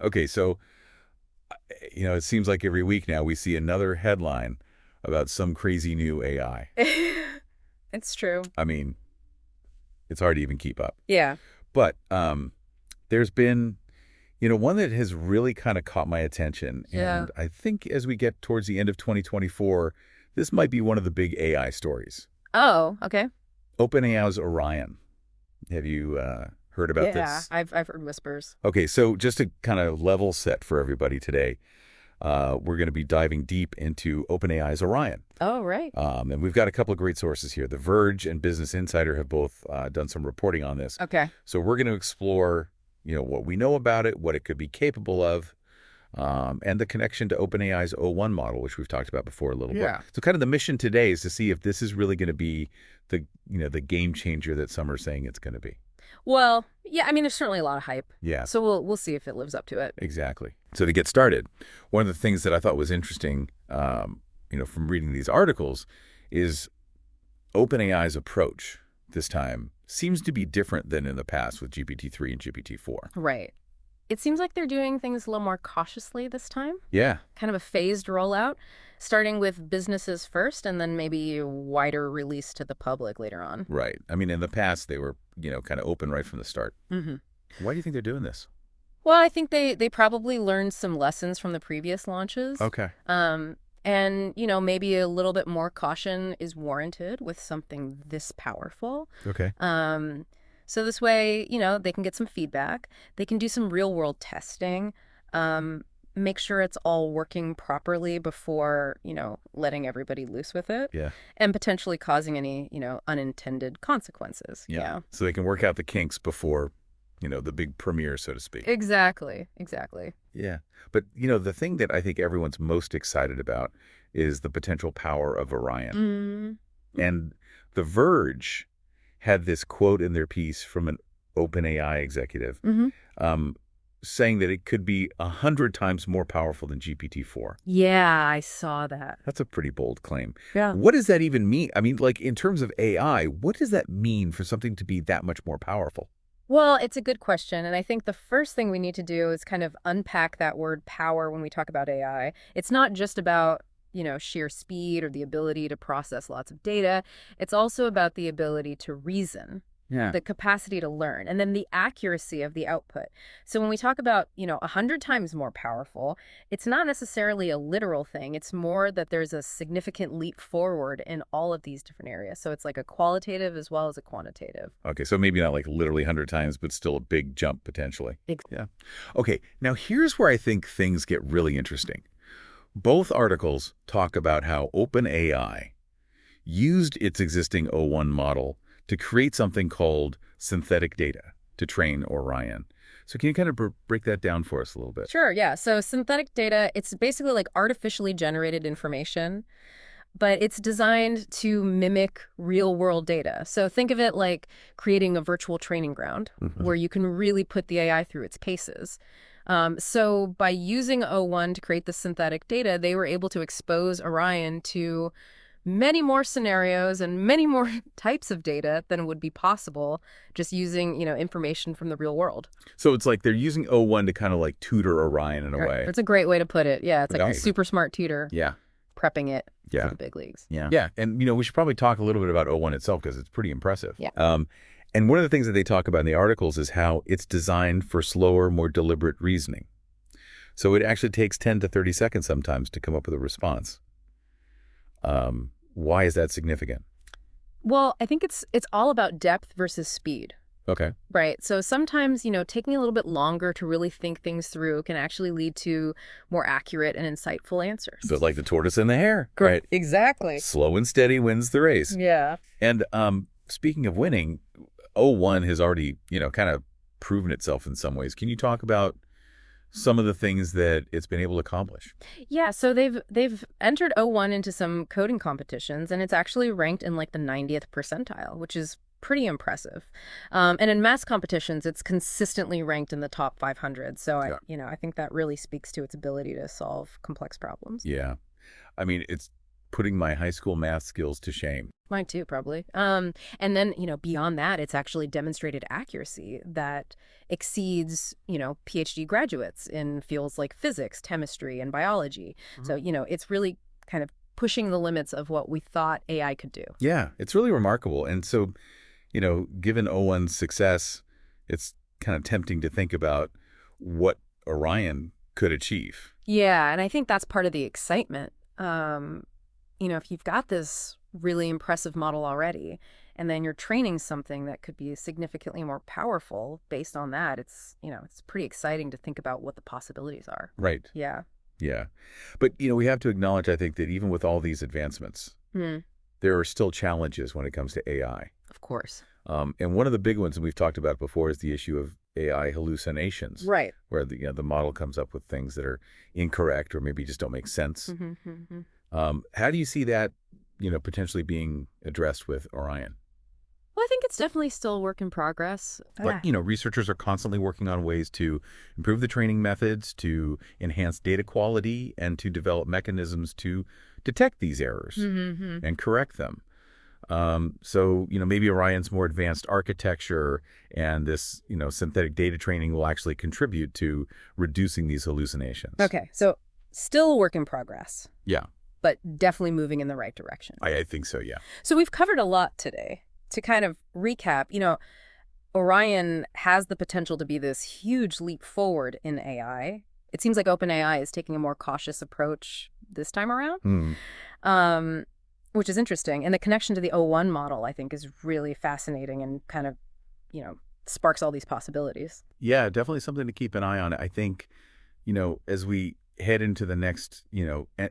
Okay, so, it seems like every week now we see another headline about some crazy new AI. It's true. I mean, it's hard to even keep up. Yeah. But there's been, one that has really kind of caught my attention. Yeah. And I think as we get towards the end of 2024, this might be one of the big AI stories. Oh, okay. OpenAI's Orion. Have you heard about Yeah. this? I've heard whispers. Okay, so just to kind of level set for everybody today, we're going to be diving deep into OpenAI's Orion. Oh, right. And we've got a couple of great sources here. The Verge and Business Insider have both done some reporting on this. Okay. So we're going to explore, what we know about it, what it could be capable of, and the connection to OpenAI's O1 model, which we've talked about before a little bit. Yeah. So kind of the mission today is to see if this is really going to be the game changer that some are saying it's going to be. Well, yeah, I mean, there's certainly a lot of hype. Yeah, So we'll see if it lives up to it. exactly. So to get started, one of the things that I thought was interesting, from reading these articles, is OpenAI's approach this time seems to be different than in the past with GPT-3 and GPT-4. Right. It seems like they're doing things a little more cautiously this time, Yeah, kind of a phased rollout, starting with businesses first and then maybe a wider release to the public later on. right. I mean, in the past, they were, kind of open right from the start. Hmm. Why do you think they're doing this? Well, I think they probably learned some lessons from the previous launches. Okay. And, maybe a little bit more caution is warranted with something this powerful. Okay. So this way, they can get some feedback. They can do some real world testing, make sure it's all working properly before, letting everybody loose with it Yeah. and potentially causing any, unintended consequences. Yeah. Yeah. So they can work out the kinks before, the big premiere, so to speak. Exactly. Exactly. Yeah. But, the thing that I think everyone's most excited about is the potential power of Orion. Mm. And The Verge had this quote in their piece from an OpenAI executive Hmm. um, saying that it could be 100 times more powerful than GPT-4. Yeah, I saw that. That's a pretty bold claim. Yeah. What does that even mean? I mean, like in terms of AI, what does that mean for something to be that much more powerful? Well, it's a good question. And I think the first thing we need to do is kind of unpack that word power when we talk about AI. It's not just about, sheer speed or the ability to process lots of data. It's also about the ability to reason, Yeah. the capacity to learn, and then the accuracy of the output. So when we talk about, 100 times more powerful, it's not necessarily a literal thing. It's more that there's a significant leap forward in all of these different areas. So it's like a qualitative as well as a quantitative. Okay, so maybe not like literally 100 times, but still a big jump potentially. Yeah. Okay, now here's where I think things get really interesting. Both articles talk about how OpenAI used its existing O1 model to create something called synthetic data to train Orion. So can you kind of break that down for us a little bit? Sure, yeah. So synthetic data, it's basically like artificially generated information, but it's designed to mimic real world data. So think of it like creating a virtual training ground Mhm. where you can really put the AI through its paces. So by using O1 to create the synthetic data, they were able to expose Orion to many more scenarios and many more types of data than would be possible just using, information from the real world. So it's like they're using O1 to kind of like tutor Orion in a Right. way. That's a great way to put it. Yeah, it's like a Right. super smart tutor Yeah. prepping it for Yeah. the big leagues. Yeah. Yeah. And, we should probably talk a little bit about O1 itself because it's pretty impressive. Yeah. And one of the things that they talk about in the articles is how it's designed for slower, more deliberate reasoning. So it actually takes 10 to 30 seconds sometimes to come up with a response. Why is that significant? Well, I think it's all about depth versus speed. Okay. Right. So sometimes, taking a little bit longer to really think things through can actually lead to more accurate and insightful answers. So it's like the tortoise and the hare, Great. right? Exactly. Slow and steady wins the race. Yeah. And speaking of winning, O1 has already, kind of proven itself in some ways. Can you talk about some of the things that it's been able to accomplish? Yeah, so they've entered O1 into some coding competitions, and it's actually ranked in like the 90th percentile, which is pretty impressive. And in mass competitions, it's consistently ranked in the top 500. So I think that really speaks to its ability to solve complex problems. Yeah. I mean, it's putting my high school math skills to shame. Mine too, probably. And then, beyond that, it's actually demonstrated accuracy that exceeds, PhD graduates in fields like physics, chemistry, and biology. So, it's really kind of pushing the limits of what we thought AI could do. Yeah, it's really remarkable. And so, given O1's success, it's kind of tempting to think about what Orion could achieve. Yeah, and I think that's part of the excitement. If you've got this really impressive model already, and then you're training something that could be significantly more powerful based on that, it's pretty exciting to think about what the possibilities are. Right. Yeah. Yeah. But, we have to acknowledge, I think, that even with all these advancements, there are still challenges when it comes to AI. Of course. And one of the big ones, and we've talked about before, is the issue of AI hallucinations. Right. Where the model comes up with things that are incorrect or maybe just don't make sense. How do you see that, potentially being addressed with Orion? Well, I think it's definitely still a work in progress. But, researchers are constantly working on ways to improve the training methods, to enhance data quality, and to develop mechanisms to detect these errors and correct them. So, maybe Orion's more advanced architecture and this, synthetic data training will actually contribute to reducing these hallucinations. Okay, so still a work in progress. Yeah. But definitely moving in the right direction. I think so, yeah. So we've covered a lot today. To kind of recap, Orion has the potential to be this huge leap forward in AI. It seems like OpenAI is taking a more cautious approach this time around, which is interesting. And the connection to the O1 model, I think, is really fascinating and kind of, sparks all these possibilities. Yeah, definitely something to keep an eye on. I think, as we head into the next,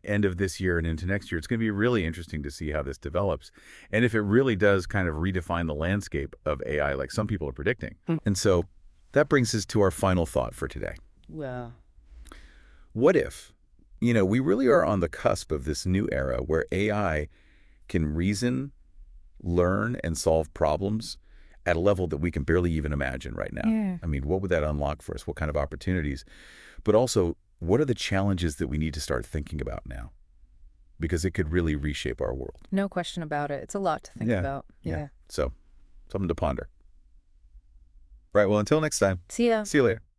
end of this year and into next year, it's going to be really interesting to see how this develops. And if it really does kind of redefine the landscape of AI, like some people are predicting. And so that brings us to our final thought for today. Well, what if, we really are on the cusp of this new era where AI can reason, learn, and solve problems at a level that we can barely even imagine right now? Yeah. I mean, what would that unlock for us? What kind of opportunities? But also, what are the challenges that we need to start thinking about now? Because it could really reshape our world. No question about it. It's a lot to think about. Yeah. So, something to ponder. Right. Well, until next time. See ya. See you later.